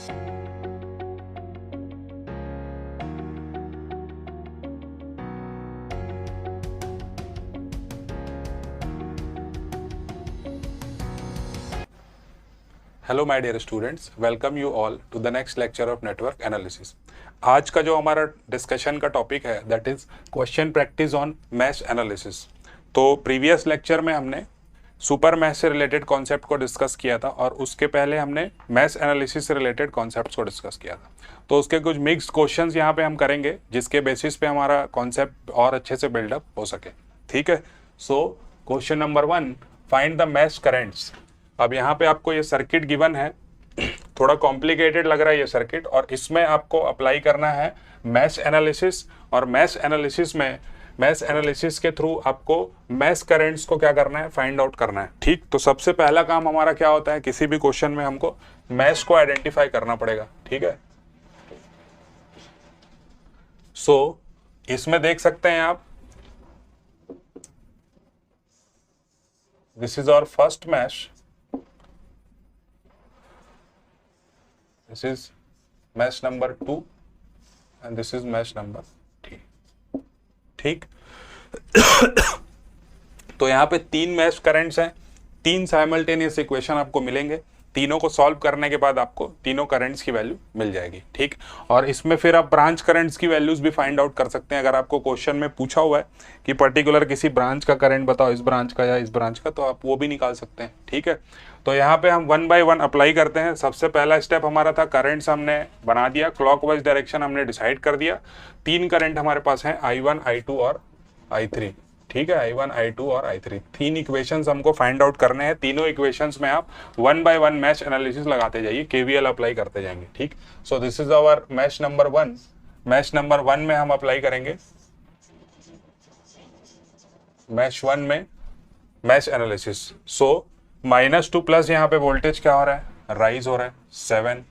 Hello my dear students, welcome you all to the next lecture of network analysis. आज का जो हमारा discussion का टॉपिक है that is question practice on mesh analysis. तो previous lecture में हमने सुपर मैश से रिलेटेड कॉन्सेप्ट को डिस्कस किया था और उसके पहले हमने मैश एनालिसिस से रिलेटेड कॉन्सेप्ट्स को डिस्कस किया था। तो उसके कुछ मिक्स्ड क्वेश्चंस यहाँ पे हम करेंगे जिसके बेसिस पे हमारा कॉन्सेप्ट और अच्छे से बिल्डअप हो सके। ठीक है, so question number 1, find the mash currents. अब यहाँ पे आपको ये सर्किट गिवन है, थोड़ा कॉम्प्लिकेटेड लग रहा है ये सर्किट, और इसमें आपको अप्लाई करना है मैश एनालिसिस। और मैश एनालिसिस में मैश एनालिसिस के थ्रू आपको मैश करंट्स को क्या करना है, फाइंड आउट करना है। ठीक, तो सबसे पहला काम हमारा क्या होता है, किसी भी क्वेश्चन में हमको मैश को आइडेंटिफाई करना पड़ेगा। ठीक है, सो इसमें देख सकते हैं आप, this is our first mesh, this is mesh number 2 and this is mesh number 3। ठीक तो यहाँ पे 3 मैश करंट्स हैं, 3 साइमल्टेनियस इक्वेशन आपको मिलेंगे। तीनों को सॉल्व करने के बाद आपको तीनों करंट्स की वैल्यू मिल जाएगी। ठीक, और इसमें फिर आप ब्रांच करंट्स की वैल्यूज भी फाइंड आउट कर सकते हैं। अगर आपको क्वेश्चन में पूछा हुआ है कि पर्टिकुलर किसी ब्रांच का करंट बताओ, इस ब्रांच का या इस ब्रांच का, तो आप वो भी निकाल सकते हैं। ठीक है, तो यहाँ पे हम 1 बाय 1 अप्लाई करते हैं। सबसे पहला स्टेप हमारा था, करंट्स हमने बना दिया, क्लॉकवाइज डायरेक्शन हमने डिसाइड कर दिया। 3 करंट हमारे पास हैं, I1, I2 और I3। ठीक है, I1, I2 और I3, 3 इक्वेशंस हमको फाइंड आउट करने हैं। तीनों इक्वेशंस में आप 1 बाय 1 मैश एनालिसिस लगाते जाइए, KVL अप्लाई करते जाएंगे। ठीक, so this is our mesh number 1। Mesh number 1 में हम अप्लाई करेंगे, मैश 1 में मैश एनालिसिस। सो -2 प्लस यहाँ पे वोल्टेज क्या हो रहा है, राइज हो रहा है 7।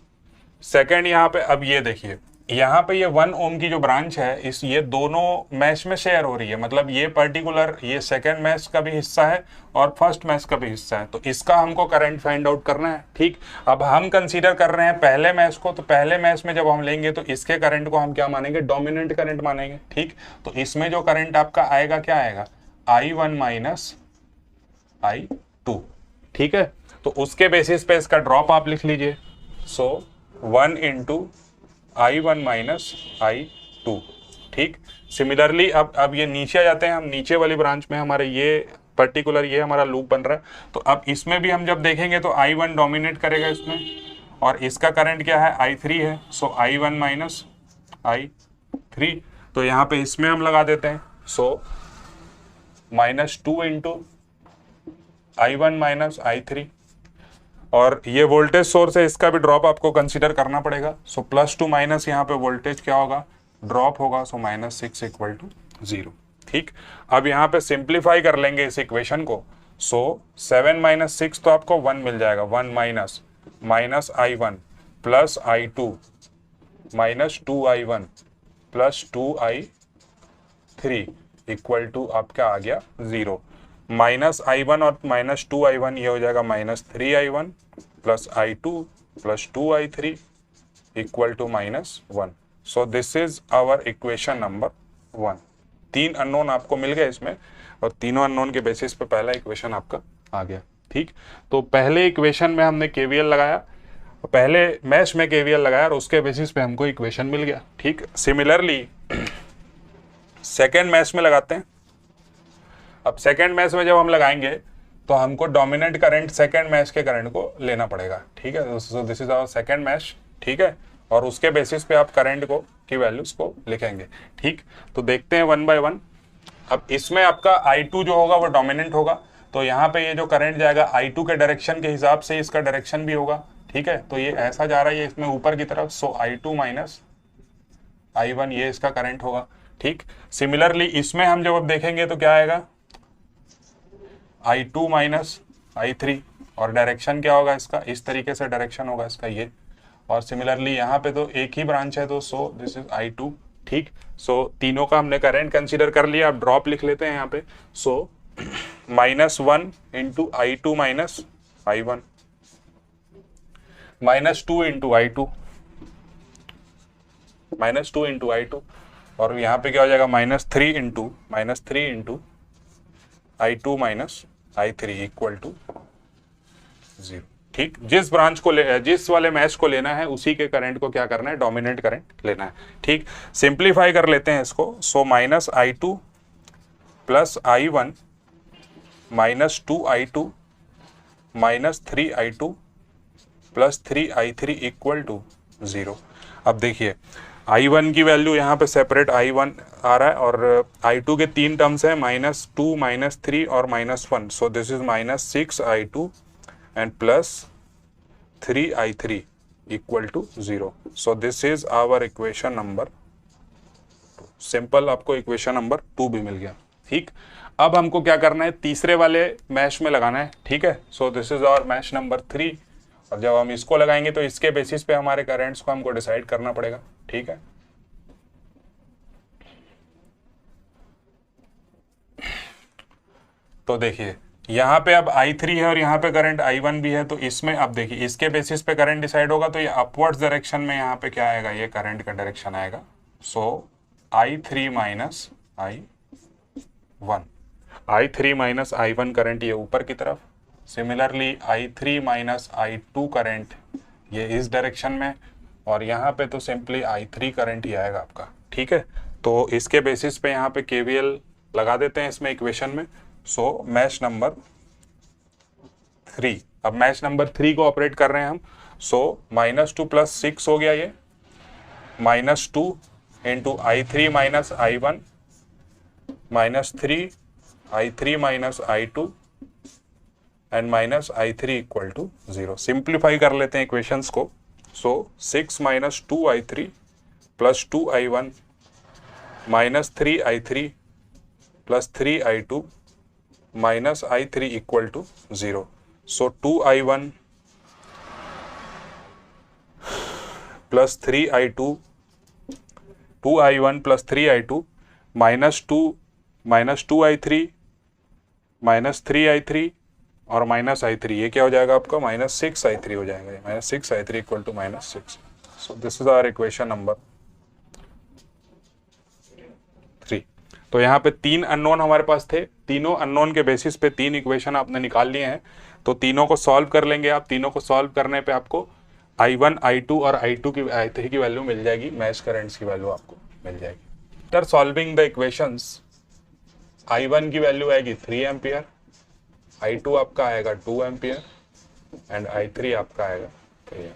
सेकेंड यहाँ पे, अब ये देखिए, यहाँ पे ये 1 ओम की जो ब्रांच है, इस ये दोनों मैश में शेयर हो रही है। मतलब ये पर्टिकुलर ये सेकेंड मैश का भी हिस्सा है और फर्स्ट मैश का भी हिस्सा है, तो इसका हमको करंट फाइंड आउट करना है। ठीक, अब हम कंसीडर कर रहे हैं पहले मैश को, तो पहले मैश में जब हम लेंगे तो इसके करंट को हम क्या मानेंगे, डोमिनेंट करंट मानेंगे। ठीक, तो इसमें जो करंट आपका आएगा क्या आएगा, I1 माइनस I2। ठीक है, तो उसके बेसिस पे इसका ड्रॉप आप लिख लीजिए। सो 1 इंटू I1 माइनस I2। ठीक, सिमिलरली अब ये नीचे आ जाते हैं हम, नीचे वाली ब्रांच में हमारे ये पर्टिकुलर ये हमारा लूप बन रहा है। तो अब इसमें भी हम जब देखेंगे तो I1 डोमिनेट करेगा इसमें, और इसका करंट क्या है, I3 है। सो I1 माइनस I3, तो यहाँ पे इसमें हम लगा देते हैं। सो -2 इंटू I1 माइनस I3, और ये वोल्टेज सोर्स है, इसका भी ड्रॉप आपको कंसीडर करना पड़ेगा। सो +2 माइनस यहाँ पे वोल्टेज क्या होगा, ड्रॉप होगा। सो -6 इक्वल टू 0। ठीक, अब यहाँ पे सिंप्लीफाई कर लेंगे इस इक्वेशन को। सो 7 माइनस 6 तो आपको 1 मिल जाएगा, 1 minus I1 plus I2 minus 2I1 plus 2I3 equal to आपका आ गया 0। -I1 और -2I1 ये हो जाएगा -3I1 plus I2 plus 2I3 equal to -1। So this is our equation number 1। 3 unknown आपको मिल गए इसमें, और तीनों अननोन के बेसिस पे पहला इक्वेशन आपका आ गया। ठीक, तो पहले इक्वेशन में हमने KVL लगाया, पहले मैश में KVL लगाया और उसके बेसिस पे हमको इक्वेशन मिल गया। ठीक, सिमिलरली सेकेंड मैश में लगाते हैं। अब सेकेंड मैश में जब हम लगाएंगे तो हमको डोमिनेंट करंट सेकेंड मैश के करंट को लेना पड़ेगा। ठीक है, so this is our second mesh. ठीक है, और उसके बेसिस पे आप करंट को की वैल्यूज को लिखेंगे। ठीक, तो देखते हैं 1 बाय 1। अब इसमें आपका I2 जो होगा वो डोमिनेंट होगा, तो यहाँ पे ये जो करंट जाएगा I2 के डायरेक्शन के हिसाब से इसका डायरेक्शन भी होगा। ठीक है, तो ये ऐसा जा रहा है इसमें ऊपर की तरफ। सो I2 माइनस I1 ये इसका करंट होगा। ठीक, सिमिलरली इसमें हम जब अब देखेंगे तो क्या आएगा, I2 माइनस I3, और डायरेक्शन क्या होगा इसका, इस तरीके से डायरेक्शन होगा इसका ये। और सिमिलरली यहाँ पे तो एक ही ब्रांच है, तो सो दिस इज I2। ठीक, सो तीनों का हमने करंट कंसीडर कर लिया। अब ड्रॉप लिख लेते हैं यहाँ पे। सो -1 into I2 minus I1 -2 into I2 -2 into I2, और यहाँ पे क्या हो जाएगा -3 into I2 minus I3 equal to 0। ठीक, जिस ब्रांच को जिस वाले मैच को लेना है उसी के करंट को क्या करना है, डोमिनेंट करंट लेना है। ठीक, सिंप्लीफाई कर लेते हैं इसको। So -I2 plus I1 -2I2 -3I2 plus 3I3 equal to 0। अब देखिए I1 की वैल्यू यहाँ पे सेपरेट I1 आ रहा है और I2 के 3 टर्म्स है, -2 -3 और -1। So this is -6I2 and plus 3I3 equal to 0। So this is our equation number 2। Simple, आपको इक्वेशन नंबर 2 भी मिल गया। ठीक, अब हमको क्या करना है, तीसरे वाले मैश में लगाना है। ठीक है, so this is our mesh number 3, और जब हम इसको लगाएंगे तो इसके बेसिस पे हमारे करंट्स को हमको डिसाइड करना पड़ेगा। ठीक है, तो देखिए यहाँ पे अब I3 है और यहाँ पे करंट I1 भी है, तो इसमें अब देखिए इसके बेसिस पे करंट डिसाइड होगा, तो ये अपवर्ड्स डायरेक्शन में यहाँ पे क्या आएगा, ये करंट का डायरेक्शन आएगा। सो I3 माइनस I1 करंट ये ऊपर की तरफ, similarly I3 minus I2 current ये इस डायरेक्शन में, और यहाँ पे तो सिंपली I3 करंट ही आएगा आपका। ठीक है, तो इसके बेसिस पे यहाँ पे KVL लगा देते हैं इसमें इक्वेशन में। सो मैश नंबर 3, अब मैश नंबर 3 को ऑपरेट कर रहे हैं हम। सो -2 + 6 हो गया ये, -2 into I3 minus I1 -3 I3 minus I2 and -I3 equal to 0। Simplify कर लेते हैं इक्वेशंस को। So 6 - 2I3 plus 2I1 -3I3 plus 3I2 -I3 equal to 0। So 2I1 plus 3I2 2I1 plus 3I2 -2I3 -3I3 और -I3, ये क्या हो जाएगा आपका, -6I3 हो जाएगा। -6I3 equal to -6। So this is our equation number 3। तो यहाँ पे 3 अननोन हमारे पास थे, तीनों अननोन के बेसिस पे 3 इक्वेशन आपने निकाल लिए हैं, तो तीनों को सॉल्व कर लेंगे आप। तीनों को सॉल्व करने पे आपको I1 I2 और I3 की वैल्यू मिल जाएगी, मैश करंट्स की वैल्यू आपको मिल जाएगी। After solving the equations I1 की वैल्यू आएगी 3 एम्पियर, I2 आपका आएगा 2 एम्पियर एंड I3 आपका आएगा 3 ampere.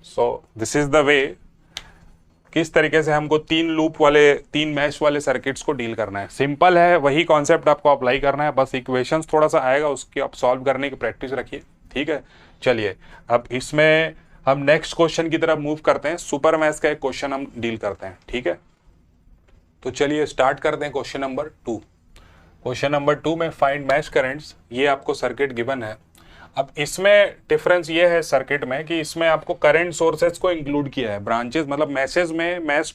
So this is the way किस तरीके से हमको 3 मैश वाले सर्किट्स को डील करना है। सिंपल है, वही कॉन्सेप्ट आपको अप्लाई करना है, बस इक्वेशंस थोड़ा सा आएगा, उसकी आप सॉल्व करने की प्रैक्टिस रखिए। ठीक है, चलिए अब इसमें हम नेक्स्ट क्वेश्चन की तरफ मूव करते हैं। सुपर मैश का एक क्वेश्चन हम डील करते हैं। ठीक है, तो चलिए स्टार्ट करते हैं क्वेश्चन नंबर 2। क्वेश्चन नंबर 2 में फाइंड मैश करंट्स, ये आपको सर्किट गिवन है। अब इसमें डिफरेंस ये है सर्किट में कि इसमें आपको करंट सोर्सेज को इंक्लूड किया है, ब्रांचेस मतलब मैश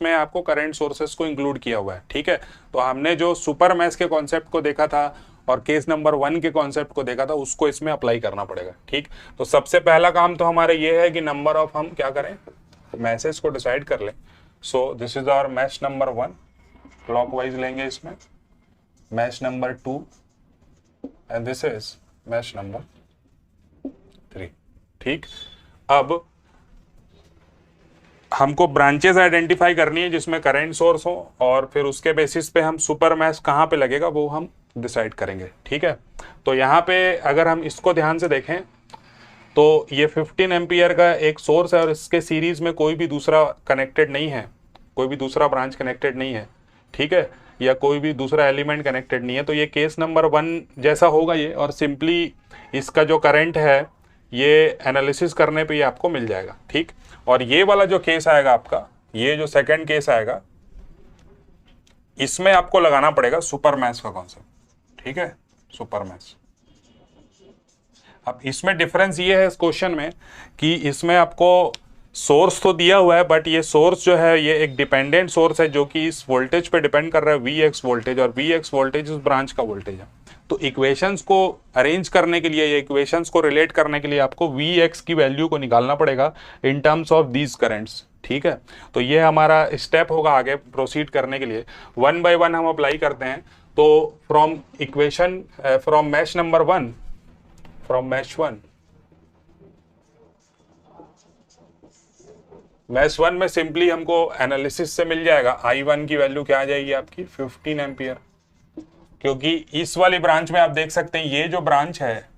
में आपको करंट सोर्सेज को इंक्लूड किया हुआ है। ठीक है, तो हमने जो सुपर मैश के कॉन्सेप्ट को देखा था और केस नंबर 1 के कॉन्सेप्ट को देखा था, उसको इसमें अप्लाई करना पड़ेगा। ठीक, तो सबसे पहला काम तो हमारा ये है कि नंबर ऑफ हम क्या करें, मैसेज को डिसाइड कर लें। So this is our mesh number 1, clockwise लेंगे इसमें, mesh number 2 and this is mesh number 3। ठीक, अब हमको ब्रांचेस आइडेंटिफाई करनी है जिसमें करंट सोर्स हो, और फिर उसके बेसिस पे हम सुपर मैश कहाँ पे लगेगा वो हम डिसाइड करेंगे। ठीक है, तो यहाँ पे अगर हम इसको ध्यान से देखें तो ये 15 एम्पियर का एक सोर्स है और इसके सीरीज में कोई भी दूसरा कनेक्टेड नहीं है, कोई भी दूसरा ब्रांच कनेक्टेड नहीं है। ठीक है, या कोई भी दूसरा एलिमेंट कनेक्टेड नहीं है, तो ये केस नंबर 1 जैसा होगा ये, और सिंपली इसका जो करंट है ये एनालिसिस करने पे ये आपको मिल जाएगा। ठीक, और ये वाला जो केस आएगा आपका, ये जो सेकंड केस आएगा, इसमें आपको लगाना पड़ेगा सुपर मैश का कॉन्सेप्ट। ठीक है, सुपर मैश। अब इसमें डिफरेंस ये है इस क्वेश्चन में कि इसमें आपको सोर्स तो दिया हुआ है, बट ये सोर्स जो है ये एक डिपेंडेंट सोर्स है जो कि इस वोल्टेज पे डिपेंड कर रहा है, Vx वोल्टेज, और Vx वोल्टेज उस ब्रांच का वोल्टेज है। तो इक्वेशंस को अरेंज करने के लिए या इक्वेशंस को रिलेट करने के लिए आपको Vx की वैल्यू को निकालना पड़ेगा in terms of these currents. ठीक है, तो ये हमारा स्टेप होगा आगे प्रोसीड करने के लिए। वन बाय वन हम अप्लाई करते हैं। तो from equation from mesh number 1, from mesh 1, mesh 1 में सिंपली हमको एनालिसिस से मिल जाएगा I1 की वैल्यू क्या आ जाएगी आपकी 15 एम्पियर, क्योंकि इस वाली ब्रांच में आप देख सकते हैं ये जो ब्रांच है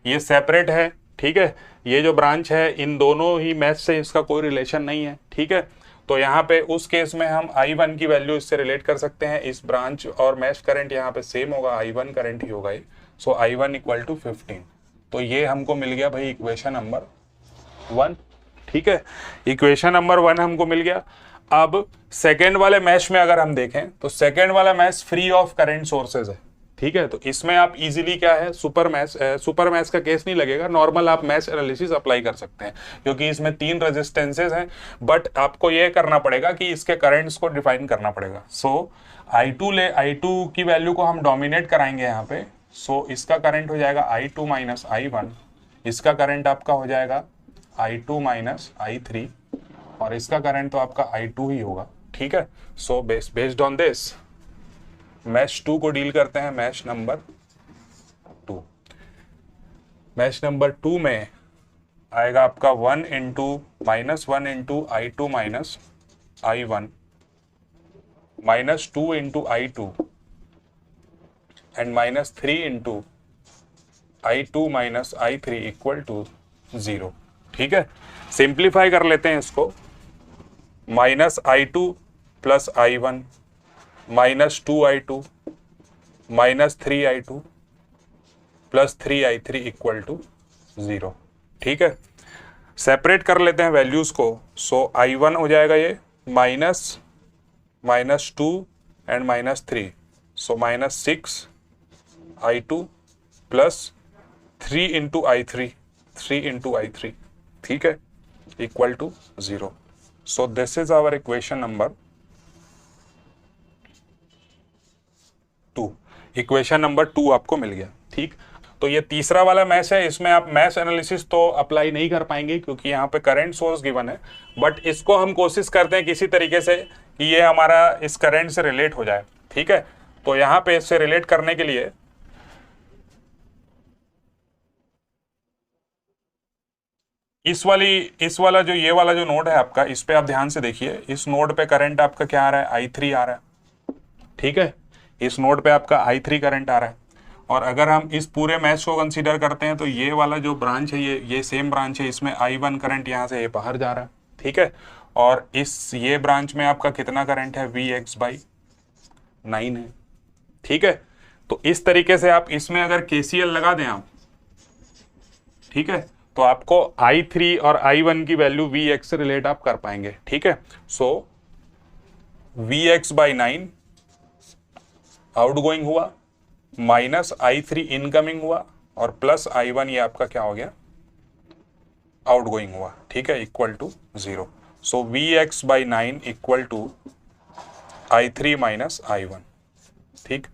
ये सेपरेट है। ठीक है, ये जो ब्रांच है इन दोनों ही मैश से इसका कोई रिलेशन नहीं है। ठीक है, तो यहाँ पे उस केस में हम I1 की वैल्यू इससे रिलेट कर सकते हैं। इस ब्रांच और मैश करंट यहाँ पे सेम होगा, I1 करंट ही होगा ये। सो I1 इक्वल टू 15। तो ये हमको मिल गया भाई इक्वेशन नंबर 1। ठीक है, इक्वेशन नंबर 1 हमको मिल गया। अब सेकेंड वाले मैश में अगर हम देखें तो सेकेंड वाला mesh free of current sources है। ठीक है, तो इसमें आप इजीली क्या है सुपर मैश का केस नहीं लगेगा, नॉर्मल आप मैश एनालिसिस अप्लाई कर सकते हैं, क्योंकि इसमें 3 रेजिस्टेंसेज हैं। बट आपको ये करना पड़ेगा कि इसके करंट्स को डिफाइन करना पड़ेगा। सो I2 की वैल्यू को हम डोमिनेट कराएंगे यहाँ पे। सो इसका करंट हो जाएगा I2 माइनस I1, इसका करंट आपका हो जाएगा I2 माइनस I3, और इसका करंट तो आपका I2 ही होगा। ठीक है, so based on this mesh 2 को डील करते हैं। मैश नंबर 2, मैश नंबर 2 में आएगा आपका 1 into I2 minus I1 minus 2 into I2 and minus 3 into I2 minus I3 equal to 0। ठीक है, सिंप्लीफाई कर लेते हैं इसको। Minus I2 plus I1 minus 2I2 minus 3I2 plus 3I3 equal to 0। ठीक है, सेपरेट कर लेते हैं वैल्यूज को। सो I1 हो जाएगा ये minus 2 and minus 3, so minus 6I2 plus 3 into I3, ठीक है, equal to 0। So this is our equation number 2। Equation number 2 आपको मिल गया। ठीक, तो ये तीसरा वाला मैश है, इसमें आप मैश एनालिसिस तो अप्लाई नहीं कर पाएंगे क्योंकि यहाँ पे करंट सोर्स गिवन है। बट इसको हम कोशिश करते हैं किसी तरीके से कि ये हमारा इस करंट से रिलेट हो जाए। ठीक है, तो यहाँ पे इससे रिलेट करने के लिए इस वाला जो ये वाला जो नोड है आपका, इस पे आप ध्यान से देखिए। इस नोड पे करंट आपका क्या आ रहा है, I3 आ रहा है। ठीक है, इस नोड पे आपका I3 करंट आ रहा है। और अगर हम इस पूरे मैश को कंसीडर करते हैं तो ये वाला जो ब्रांच है ये सेम ब्रांच है, इसमें I1 करंट यहाँ से ये बाहर जा रहा है। ठीक है, और ये ब्रांच में आपका कितना करंट है, Vx/9 है। ठीक है, तो इस तरीके से आप इसमें अगर KCL लगा दें आप, ठीक है, तो आपको I3 और I1 की वैल्यू Vx से रिलेट आप कर पाएंगे। ठीक है, सो Vx/9 आउटगोइंग हुआ, माइनस I3 इनकमिंग हुआ, और प्लस I1 ये आपका क्या हो गया, आउटगोइंग हुआ। ठीक है, equal to 0। So Vx/9 equal to I3 minus I1। ठीक,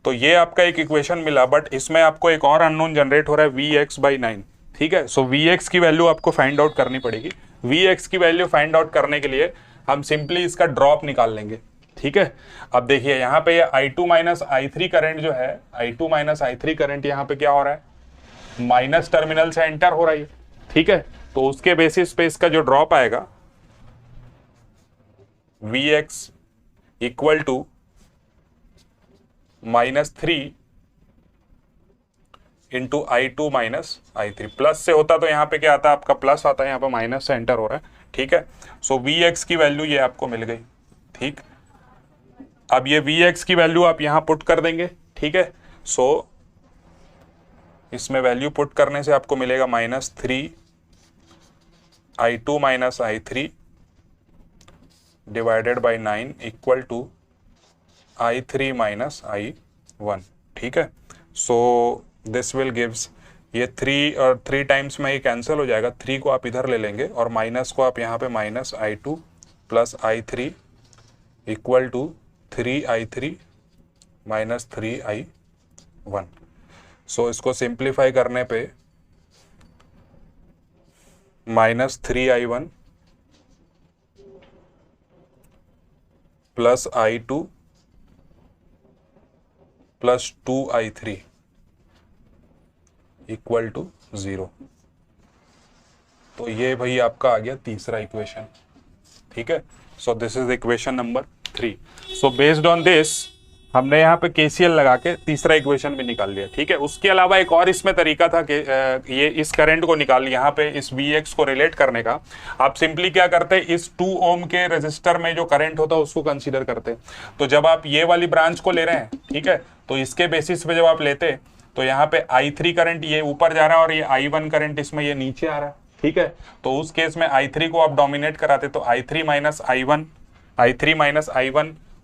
तो ये आपका एक इक्वेशन मिला। बट इसमें आपको एक और अननोन जनरेट हो रहा है Vx/9। ठीक है, सो Vx की वैल्यू आपको फाइंड आउट करनी पड़ेगी। Vx की वैल्यू फाइंड आउट करने के लिए हम सिंपली इसका ड्रॉप निकाल लेंगे। ठीक है, अब देखिए यहाँ पे ये I2 माइनस I3 करंट जो है, I2 माइनस I3 करंट यहाँ पे क्या हो रहा है, माइनस टर्मिनल से एंटर हो रही है। ठीक है, तो उसके बेसिस पे इसका जो ड्रॉप आएगा Vx equal to -3 into I2 minus I3। Plus से होता तो यहाँ पे क्या आता, आपका प्लस आता है, यहाँ पे माइनस से एंटर हो रहा है। ठीक है, सो Vx की वैल्यू ये आपको मिल गई। ठीक, अब ये Vx की वैल्यू आप यहाँ पुट कर देंगे। ठीक है, सो इसमें वैल्यू पुट करने से आपको मिलेगा -3 I2 minus I3 divided by 9 equal to I3 minus I1। ठीक है, सो दिस विल गिव्स, ये 3 और 3 टाइम्स में ये कैंसिल हो जाएगा। 3 को आप इधर ले लेंगे और माइनस को आप यहाँ पे minus I2 plus I3 equal to 3I3 minus 3I1। 1। So इसको सिंप्लीफाई करने पे -3i1 plus i2 plus 2i3 equal to 0। तो ये भाई आपका आ गया तीसरा इक्वेशन। ठीक है, so this is equation number 3। So based on this हमने यहाँ पे KCL लगा के तीसरा इक्वेशन भी निकाल लिया। ठीक है, उसके अलावा एक और इसमें तरीका था कि ये इस करंट को निकाल यहाँ पे इस Vx को रिलेट करने का। आप सिंपली क्या करते, इस 2 ओम के रेजिस्टर में जो करंट होता है उसको कंसीडर करते। तो जब आप ये वाली ब्रांच को ले रहे हैं, ठीक है, तो इसके बेसिस पे जब आप लेते तो यहाँ पे i3 करंट ये ऊपर जा रहा है और ये i1 करंट इसमें ये नीचे आ रहा है। ठीक है, तो उस केस में i3 को आप डोमिनेट कराते तो i3 माइनस i1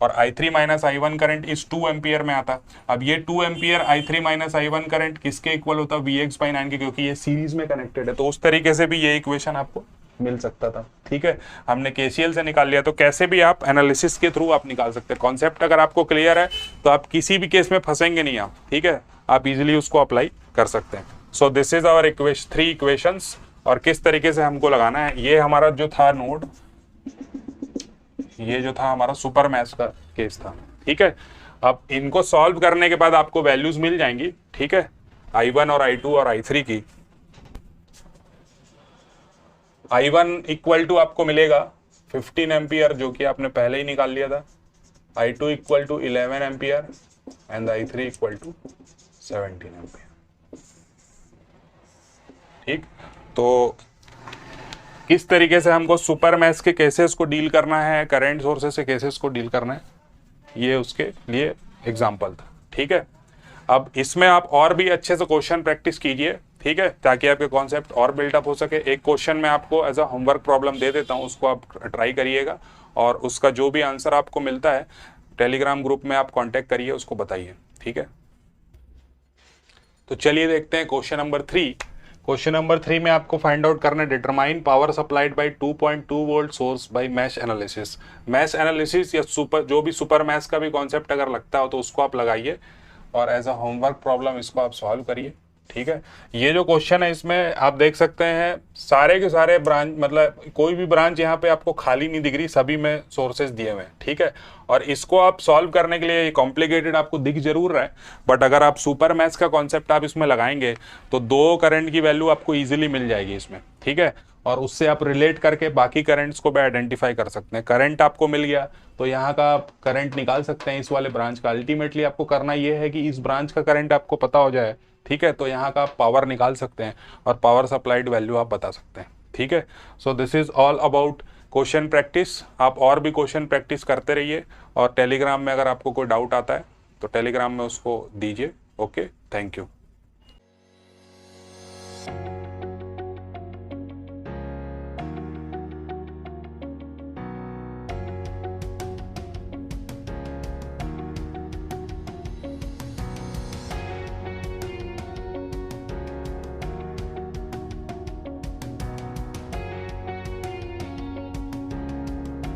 और i3 माइनस i1 करंट इस 2 एम्पियर में आता। अब ये 2 ampere i3 minus i1 current किसके इक्वल होता है, Vx/9 के, क्योंकि ये सीरीज में कनेक्टेड है। तो उस तरीके से भी ये इक्वेशन आपको मिल सकता था। ठीक है, हमने KCL से निकाल लिया, तो कैसे भी आप एनालिसिस के थ्रू आप निकाल सकते हैं। कॉन्सेप्ट अगर आपको क्लियर है तो आप किसी भी केस में फंसेंगे नहीं आप। ठीक है, आप इजिली उसको अप्लाई कर सकते हैं। So this is our 3 equations. और किस तरीके से हमको लगाना है, ये हमारा जो था नोड, ये जो था हमारा सुपर मैश का केस था। ठीक है, अब इनको सॉल्व करने के बाद आपको वैल्यूज मिल जाएंगी। ठीक है, i1 और i2 और i3 की। i1 इक्वल टू आपको मिलेगा 15 एम्पियर, जो कि आपने पहले ही निकाल लिया था। i2 equal to 11 ampere and i3 equal to 17 ampere. ठीक, तो किस तरीके से हमको सुपर मैश के केसेस को डील करना है, करंट सोर्सेस से केसेस को डील करना है, ये उसके लिए एग्जांपल था। ठीक है, अब इसमें आप और भी अच्छे से क्वेश्चन प्रैक्टिस कीजिए। ठीक है, ताकि आपके कॉन्सेप्ट और बिल्डअप हो सके। एक क्वेश्चन मैं आपको एज अ होमवर्क प्रॉब्लम दे देता हूँ, उसको आप ट्राई करिएगा और उसका जो भी आंसर आपको मिलता है टेलीग्राम ग्रुप में आप कॉन्टेक्ट करिए, उसको बताइए। ठीक है, तो चलिए देखते हैं क्वेश्चन नंबर 3। क्वेश्चन नंबर 3 में आपको फाइंड आउट करना है, determine power supplied by 2.2 volt source by mesh analysis. Mesh analysis या जो भी सुपर मैश का भी कॉन्सेप्ट अगर लगता हो तो उसको आप लगाइए और एज अ होमवर्क प्रॉब्लम इसको आप सॉल्व करिए। ठीक है, ये जो क्वेश्चन है इसमें आप देख सकते हैं सारे के सारे ब्रांच, मतलब कोई भी ब्रांच यहाँ पे आपको खाली नहीं दिख रही, सभी में सोर्सेज दिए हुए हैं। ठीक है, और इसको आप सॉल्व करने के लिए कॉम्प्लिकेटेड आपको दिख जरूर रहा है, बट अगर आप सुपर मैश का कॉन्सेप्ट आप इसमें लगाएंगे तो 2 करंट की वैल्यू आपको ईजिली मिल जाएगी इसमें। ठीक है, और उससे आप रिलेट करके बाकी करंट्स को भी आइडेंटिफाई कर सकते हैं। करंट आपको मिल गया तो यहाँ का आप करंट निकाल सकते हैं इस वाले ब्रांच का। अल्टीमेटली आपको करना ये है कि इस ब्रांच का करंट आपको पता हो जाए। ठीक है, तो यहाँ का आप पावर निकाल सकते हैं और पावर सप्लाइड वैल्यू आप बता सकते हैं। ठीक है, so this is all about question practice. आप और भी क्वेश्चन प्रैक्टिस करते रहिए और टेलीग्राम में अगर आपको कोई डाउट आता है तो टेलीग्राम में उसको दीजिए। Okay, thank you.